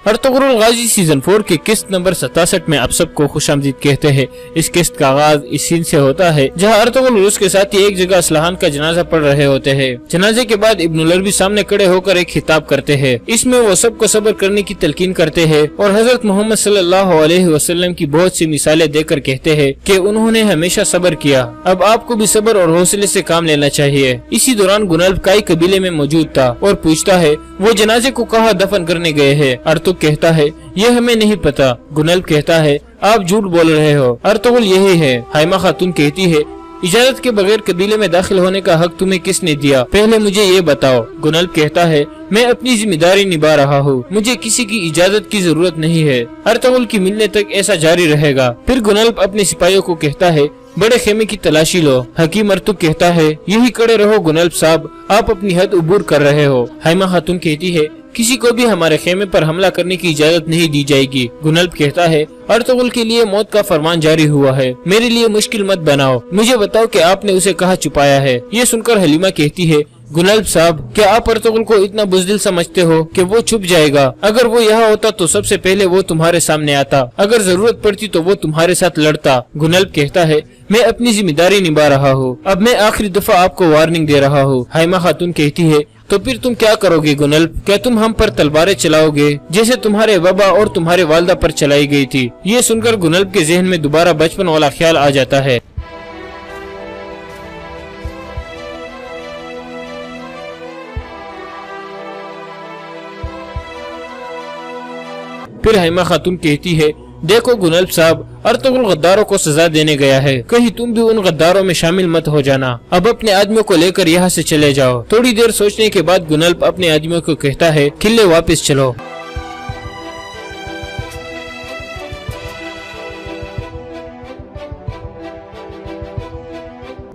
Ertugrul गाजी season 4 के किस्त number 67 में आप सबको खुशामदीद कहते हैं। इस किस्त का आगाज इस सीन से होता है जहां अर्तुगरुल उसके साथी एक जगह असलहान का जनाजा पढ़ रहे होते हैं। जनाजे के बाद इब्नुल अरबी सामने खड़े होकर एक खिताब करते हैं। इसमें वो सबको सब्र करने की तलकीन करते हैं और हजरत मोहम्मद सल्लल्लाहु अलैहि वसल्लम की बहुत सी मिसालें देकर कहते हैं कि उन्होंने हमेशा सब्र किया, अब आपको भी सब्र और हौसले से काम लेना चाहिए। इसी दौरान गुनल्ब काई कबीले में मौजूद था और पूछता है वो जनाजे को कहाँ दफन करने गए हैं। अर्तुग कहता है ये हमें नहीं पता। गुनल्ब कहता है आप झूठ बोल रहे हो, अर्तुगरुल यही है। हाइमा खातून कहती है इजाजत के बगैर कबीले में दाखिल होने का हक तुम्हें किसने दिया, पहले मुझे ये बताओ। गुनल्ब कहता है मैं अपनी जिम्मेदारी निभा रहा हूँ, मुझे किसी की इजाजत की जरूरत नहीं है। अर्तुगरुल की मिलने तक ऐसा जारी रहेगा। फिर गुनल्ब अपने सिपाहियों को कहता है बड़े खेमे की तलाशी लो। हकीम अर्तुग कहता है यही खड़े रहो गुनल्ब साहब, आप अपनी हद उबूर कर रहे हो। हाइमा खातून कहती है किसी को भी हमारे खेमे पर हमला करने की इजाजत नहीं दी जाएगी। गुनल्ब कहता है अर्तुगरुल के लिए मौत का फरमान जारी हुआ है, मेरे लिए मुश्किल मत बनाओ, मुझे बताओ कि आपने उसे कहाँ छुपाया है। ये सुनकर हलीमा कहती है गुनल्ब साहब क्या आप अर्तुगरुल को इतना बुज़दिल समझते हो कि वो छुप जाएगा? अगर वो यहाँ होता तो सबसे पहले वो तुम्हारे सामने आता, अगर जरूरत पड़ती तो वो तुम्हारे साथ लड़ता। गुनल्ब कहता है मैं अपनी जिम्मेदारी निभा रहा हूँ, अब मैं आखिरी दफा आपको वार्निंग दे रहा हूँ। हाइमा खातून कहती है तो फिर तुम क्या करोगे गुनल्ब, क्या तुम हम पर तलवारें चलाओगे जैसे तुम्हारे बाबा और तुम्हारे वालदा पर चलाई गई थी? ये सुनकर गुनल्ब के जहन में दोबारा बचपन वाला ख्याल आ जाता है। फिर हाइमा खातून कहती है देखो गुनल्ब साहब, अर्तुगरुल गद्दारों को सजा देने गया है, कहीं तुम भी उन गद्दारों में शामिल मत हो जाना। अब अपने आदमियों को लेकर यहाँ से चले जाओ। थोड़ी देर सोचने के बाद गुनल्ब अपने आदमियों को कहता है किले वापस चलो।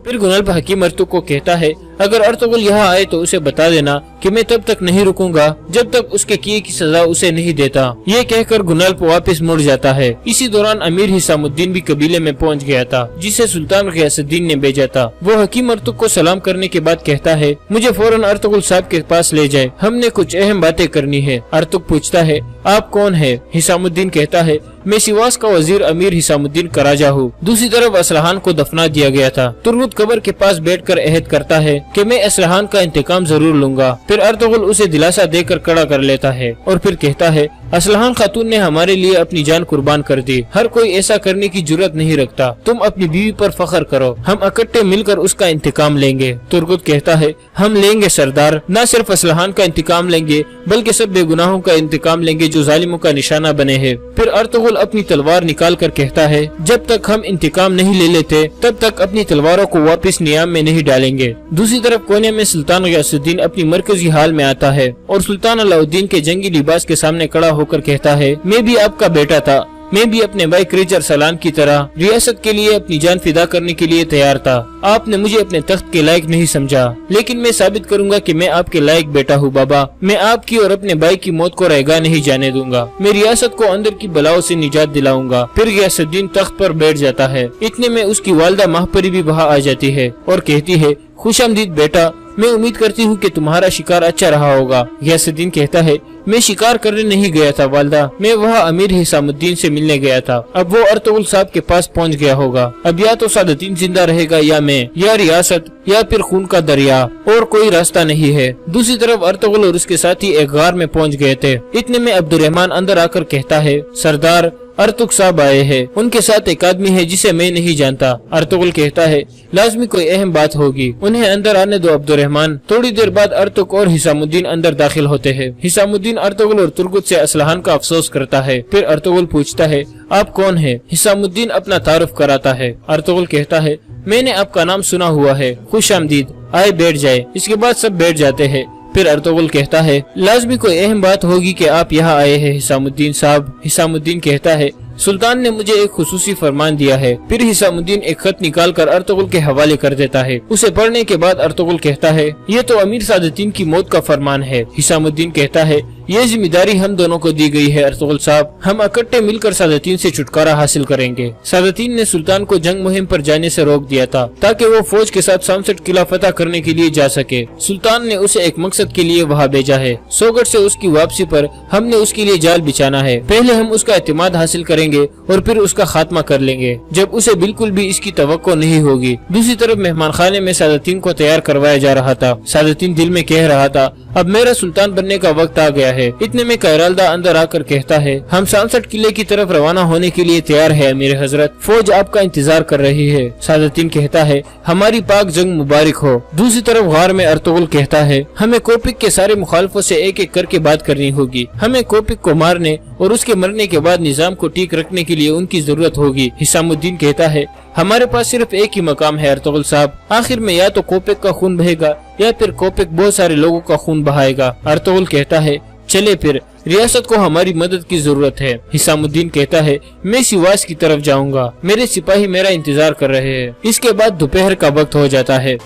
फिर गुनल्ब हकीम अर्तुग को कहता है अगर अर्तुगरुल यहाँ आए तो उसे बता देना कि मैं तब तक नहीं रुकूंगा जब तक उसके किए की सजा उसे नहीं देता। ये कहकर गुनल्ब वापस मुड़ जाता है। इसी दौरान अमीर हिसामुद्दीन भी कबीले में पहुँच गया था जिसे सुल्तान गियासुद्दीन ने भेजा था। वो हकीम अर्तुग को सलाम करने के बाद कहता है मुझे फौरन अर्तुगरुल साहब के पास ले जाए, हमने कुछ अहम बातें करनी है। अर्तुग पूछता है आप कौन है? हिसामुद्दीन कहता है मैं सिवास का वजीर अमीर हिसामुद्दीन कराजा हूँ। दूसरी तरफ असलहान को दफना दिया गया था। तुर्गुत कब्र के पास बैठकर अहद करता है कि मैं असलहान का इंतकाम जरूर लूंगा। फिर अर्तुगरुल उसे दिलासा देकर कड़ा कर लेता है और फिर कहता है असलहान खातून ने हमारे लिए अपनी जान कुर्बान कर दी, हर कोई ऐसा करने की जुर्रत नहीं रखता, तुम अपनी बीवी पर फख्र करो, हम इकट्ठे मिलकर उसका इंतकाम लेंगे। तुर्गुत कहता है हम लेंगे सरदार, न सिर्फ असलहान का इंतकाम लेंगे बल्कि सब बेगुनाहों का इंतकाम लेंगे जो जालिमों का निशाना बने हैं। फिर अर्तुगरुल अपनी तलवार निकाल कर कहता है जब तक हम इंतकाम नहीं ले लेते तब तक अपनी तलवारों को वापस नियाम में नहीं डालेंगे। दूसरी तरफ कोने में सुल्तान गियासुद्दीन अपनी मरकजी हाल में आता है और सुल्तान अलाउद्दीन के जंगी लिबास के सामने खड़ा होकर कहता है मैं भी आपका बेटा था, मैं भी अपने भाई क्रेजर सलान की तरह रियासत के लिए अपनी जान फिदा करने के लिए तैयार था। आपने मुझे अपने तख्त के लायक नहीं समझा, लेकिन मैं साबित करूंगा कि मैं आपके लायक बेटा हूँ बाबा। मैं आपकी और अपने भाई की मौत को रहेगा नहीं जाने दूंगा, मैं रियासत को अंदर की बलाओं से निजात दिलाऊंगा। फिर गियासुद्दीन तख्त पर बैठ जाता है। इतने में उसकी वालदा माहपरी भी वहाँ आ जाती है और कहती है खुशामदीद बेटा, मैं उम्मीद करती हूँ कि तुम्हारा शिकार अच्छा रहा होगा। गियासुद्दीन कहता है मैं शिकार करने नहीं गया था वालदा, मैं वहाँ अमीर हिसामुद्दीन से मिलने गया था। अब वो अर्तुगरुल साहब के पास पहुँच गया होगा। अब या तो सादुद्दीन जिंदा रहेगा या मैं, या रियासत, या फिर खून का दरिया, और कोई रास्ता नहीं है। दूसरी तरफ अर्तुगरुल और उसके साथी एक गार में पहुँच गए थे। इतने में अब्दुर्रहमान अंदर आकर कहता है सरदार अर्तुग साहब आए हैं, उनके साथ एक आदमी है जिसे मैं नहीं जानता। अर्तुगरुल कहता है लाजमी कोई अहम बात होगी, उन्हें अंदर आने दो अब्दुर्रहमान। थोड़ी देर बाद अर्तुग और हिसामुद्दीन अंदर दाखिल होते हैं। हिसामुद्दीन अर्तुगरुल और तुर्गुत से असलहान का अफसोस करता है। फिर अर्तुगरुल पूछता है आप कौन है? हिसामुद्दीन अपना तारुफ कराता है। अर्तुगरुल कहता है मैंने आपका नाम सुना हुआ है, खुशामदीद, आए बैठ जाए। इसके बाद सब बैठ जाते हैं। फिर अर्तुगरुल कहता है लाजमी कोई अहम बात होगी कि आप यहाँ आए हैं हिसामुद्दीन साहब। हिसामुद्दीन कहता है सुल्तान ने मुझे एक खुसूसी फरमान दिया है। फिर हिसामुद्दीन एक खत निकाल कर अर्तुगरुल के हवाले कर देता है। उसे पढ़ने के बाद अर्तुगरुल कहता है ये तो अमीर सादुद्दीन की मौत का फरमान है। हिसामुद्दीन कहता है ये जिम्मेदारी हम दोनों को दी गई है अर्तुगरुल साहब, हम इकट्ठे मिलकर सादतीन से छुटकारा हासिल करेंगे। सादतीन ने सुल्तान को जंग मुहिम पर जाने से रोक दिया था ताकि वो फौज के साथ सामसट किला फतह करने के लिए जा सके। सुल्तान ने उसे एक मकसद के लिए वहाँ भेजा है। सोगढ़ से उसकी वापसी पर हमने उसके लिए जाल बिछाना है। पहले हम उसका एतमाद हासिल करेंगे और फिर उसका खात्मा कर लेंगे जब उसे बिल्कुल भी इसकी तवक्को नहीं होगी। दूसरी तरफ मेहमान खाने में सादतीन को तैयार करवाया जा रहा था। सादतीन दिल में कह रहा था, अब मेरा सुल्तान बनने का वक्त आ गया है। इतने में कैरालदा अंदर आकर कहता है, हम सामसट किले की तरफ रवाना होने के लिए तैयार है अमीर हजरत, फौज आपका इंतजार कर रही है। सादतीन कहता है, हमारी पाक जंग मुबारक हो। दूसरी तरफ गार में अर्तुगरुल कहता है, हमें कोपिक के सारे मुखालफों से एक एक करके बात करनी होगी। हमें कोपिक को मारने और उसके मरने के बाद निजाम को ठीक रखने के लिए उनकी जरूरत होगी। हिसामुद्दीन कहता है, हमारे पास सिर्फ एक ही मकाम है अर्तुगरुल साहब, आखिर में या तो कोपिक का खून बहेगा या फिर कोपिक बहुत सारे लोगों का खून बहाएगा। अर्तुगरुल कहता है, चले फिर, रियासत को हमारी मदद की जरूरत है। हिसामुद्दीन कहता है, मैं सिवास की तरफ जाऊंगा, मेरे सिपाही मेरा इंतजार कर रहे हैं। इसके बाद दोपहर का वक्त हो जाता है।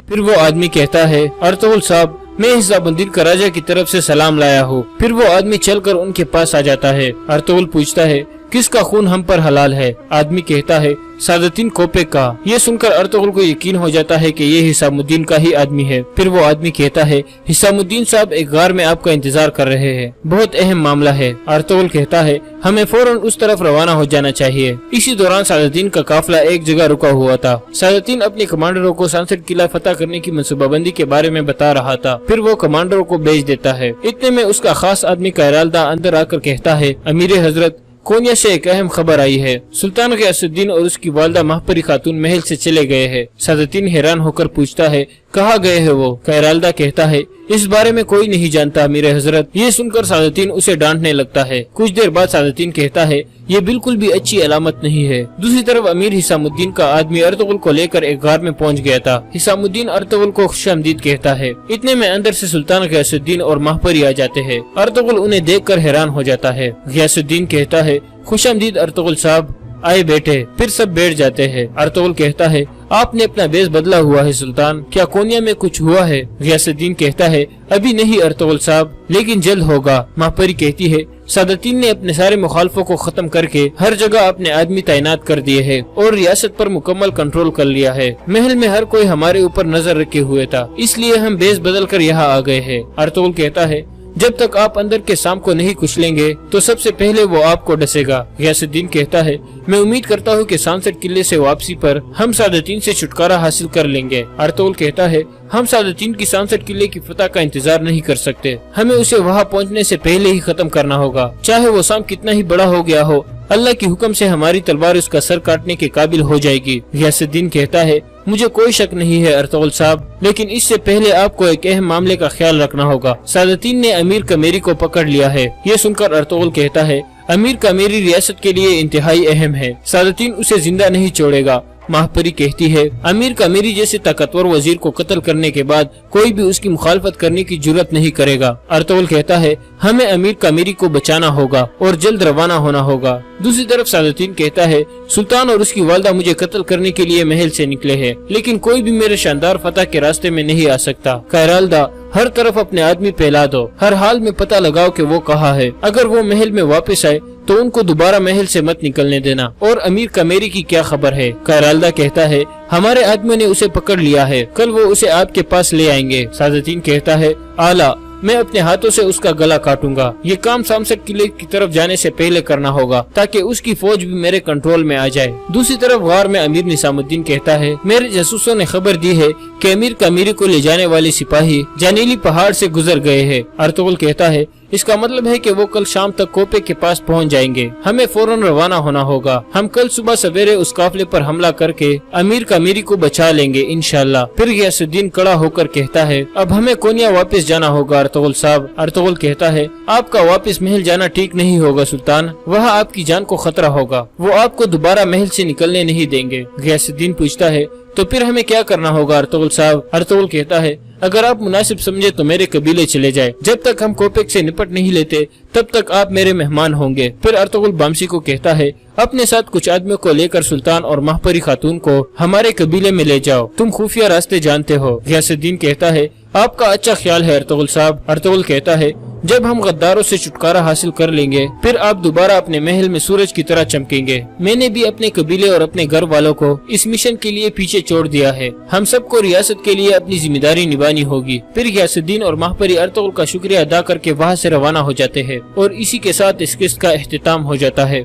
फिर वो आदमी कहता है, अर्तुगरुल साहब, मैं हिसामुद्दीन का राजा की तरफ से सलाम लाया हूँ। फिर वो आदमी चलकर उनके पास आ जाता है। अर्तुगरुल पूछता है, किसका खून हम पर हलाल है? आदमी कहता है, सादतीन कोपिक का। ये सुनकर अर्तुगरुल को यकीन हो जाता है कि ये हिसामुद्दीन का ही आदमी है। फिर वो आदमी कहता है, हिसामुद्दीन साहब एक गार में आपका इंतजार कर रहे हैं, बहुत अहम मामला है। अर्तुगरुल कहता है, हमें फौरन उस तरफ रवाना हो जाना चाहिए। इसी दौरान सादतीन का काफिला एक जगह रुका हुआ था। सादतीन अपने कमांडरों को सामसट किला फतह करने की मंसूबाबंदी के बारे में बता रहा था। फिर वो कमांडरों को भेज देता है। इतने में उसका खास आदमी कैरालदा अंदर आकर कहता है, अमीर हजरत, कोनिया से एक अहम खबर आई है। सुल्तान गियासुद्दीन और उसकी वालदा महपरी खातून महल से चले गए हैं। सादतीन हैरान होकर पूछता है, कहाँ गए हैं वो? कैरालदा कहता है, इस बारे में कोई नहीं जानता अमीर हजरत। ये सुनकर सादतीन उसे डांटने लगता है। कुछ देर बाद सादतीन कहता है, ये बिल्कुल भी अच्छी अलामत नहीं है। दूसरी तरफ अमीर हिसामुद्दीन का आदमी अर्तुगरुल को लेकर एक गार में पहुंच गया था। हिसामुद्दीन अर्तुगरुल को खुशामदीद कहता है। इतने में अंदर से सुल्तान गियासुद्दीन और महपरी आ जाते हैं। अर्तुगरुल उन्हें देखकर हैरान हो जाता है। गियासुद्दीन कहता है, खुशामदीद अर्तुगरुल साहब, आए बैठे। फिर सब बैठ जाते हैं। अर्तुगरुल कहता है, आपने अपना बेस बदला हुआ है सुल्तान, क्या कोनिया में कुछ हुआ है? गियासुद्दीन कहता है, अभी नहीं अर्तुगरुल साहब, लेकिन जल्द होगा। महपरी कहती है, सादतीन ने अपने सारे मुखालफों को खत्म करके हर जगह अपने आदमी तैनात कर दिए हैं और रियासत पर मुकम्मल कंट्रोल कर लिया है। महल में हर कोई हमारे ऊपर नजर रखे हुए था, इसलिए हम बेस बदल कर यहाँ आ गए हैं। अर्तुगरुल कहता है, जब तक आप अंदर के शाम को नहीं कुचलेंगे तो सबसे पहले वो आपको डसेगा। गियासुद्दीन कहता है, मैं उम्मीद करता हूँ कि सामसट किले से वापसी पर हम सादतीन से छुटकारा हासिल कर लेंगे। अर्तुगरुल कहता है, हम सादतीन की सामसट किले की फतह का इंतजार नहीं कर सकते, हमें उसे वहाँ पहुँचने से पहले ही खत्म करना होगा, चाहे वो शाम कितना ही बड़ा हो गया हो। अल्लाह के हुक्म से हमारी तलवार उसका सर काटने के काबिल हो जाएगी। गियासुद्दीन कहता है, मुझे कोई शक नहीं है अर्तुगरुल साहब, लेकिन इससे पहले आपको एक अहम मामले का ख्याल रखना होगा। सादतीन ने अमीर कमेरी को पकड़ लिया है। ये सुनकर अर्तुगरुल कहता है, अमीर कमेरी रियासत के लिए इंतहाई अहम है, सादतीन उसे जिंदा नहीं छोड़ेगा। महपरी कहती है, अमीर कमेरी जैसे ताकतवर वजीर को कत्ल करने के बाद कोई भी उसकी मुखालफत करने की जुर्रत नहीं करेगा। अर्तुगरुल कहता है, हमें अमीर कमेरी को बचाना होगा और जल्द रवाना होना होगा। दूसरी तरफ सादतीन कहता है, सुल्तान और उसकी वालदा मुझे कत्ल करने के लिए महल से निकले हैं, लेकिन कोई भी मेरे शानदार फतह के रास्ते में नहीं आ सकता। कैरालदा, हर तरफ अपने आदमी फैला दो, हर हाल में पता लगाओ कि वो कहाँ है। अगर वो महल में वापस आए तो उनको दोबारा महल से मत निकलने देना। और अमीर कमेरी की क्या खबर है? कैरालदा कहता है, हमारे आदमियों ने उसे पकड़ लिया है, कल वो उसे आपके पास ले आएंगे। सादतीन कहता है, आला, मैं अपने हाथों से उसका गला काटूंगा। ये काम सामसट किले की तरफ जाने से पहले करना होगा ताकि उसकी फौज भी मेरे कंट्रोल में आ जाए। दूसरी तरफ गार में अमीर निसामुद्दीन कहता है, मेरे जासूसों ने खबर दी है कि अमीर कमेरी को ले जाने वाले सिपाही जानीली पहाड़ से गुजर गए हैं। अर्तुगरुल कहता है, اس کا مطلب ہے کہ وہ کل شام تک کوپے کے پاس پہنچ جائیں گے۔ ہمیں فوراً روانہ ہونا ہوگا۔ ہم کل صبح سویرے اس قافلے پر حملہ کر کے امیر کامیری کو بچا لیں گے انشاءاللہ۔ پھر غیاث الدین کڑا ہو کر کہتا ہے اب ہمیں کونیا واپس جانا ہوگا ارطغرل صاحب۔ ارطغرل کہتا ہے آپ کا واپس محل جانا ٹھیک نہیں ہوگا سلطان، وہاں آپ کی جان کو خطرہ ہوگا، وہ آپ کو دوبارہ محل سے نکلنے نہیں دیں گے۔ غیاث الدین پوچھتا ہے تو پھر ہمیں کیا کرنا ہوگا ارطغرل صاحب؟ ارطغرل کہتا ہے اگر آپ مناسب سمجھے تو میرے قبیلے چلے جائے، جب تک ہم کوپیک سے نپٹ نہیں لیتے تب تک آپ میرے مہمان ہوں گے۔ پھر ارطغرل بامسی کو کہتا ہے اپنے ساتھ کچھ آدمیوں کو لے کر سلطان اور ماہپری خاتون کو ہمارے قبیلے میں لے جاؤ، تم خفیہ راستے جانتے ہو۔ غیاث الدین کہتا ہے آپ کا اچھا خیال ہے ارطغرل صاحب۔ ارطغرل کہتا ہے جب ہم غداروں سے چھٹکارا حاصل کر لیں گے پھر آپ دوبارہ اپنے محل میں سورج کی طرح چمکیں گے۔ میں نے بھی اپنے قبیلے اور اپنے گھر والوں کو اس مشن کے لیے پیچھے چھوڑ دیا ہے، ہم سب کو ریاست کے لیے اپنی ذمہ داری نبھانی ہوگی۔ پھر غیاث الدین اور ماہپری ارطغرل کا شکریہ ادا کر کے وہاں سے روانہ ہو جاتے ہیں اور اسی کے ساتھ اس قسط کا اختتام ہو جاتا ہے۔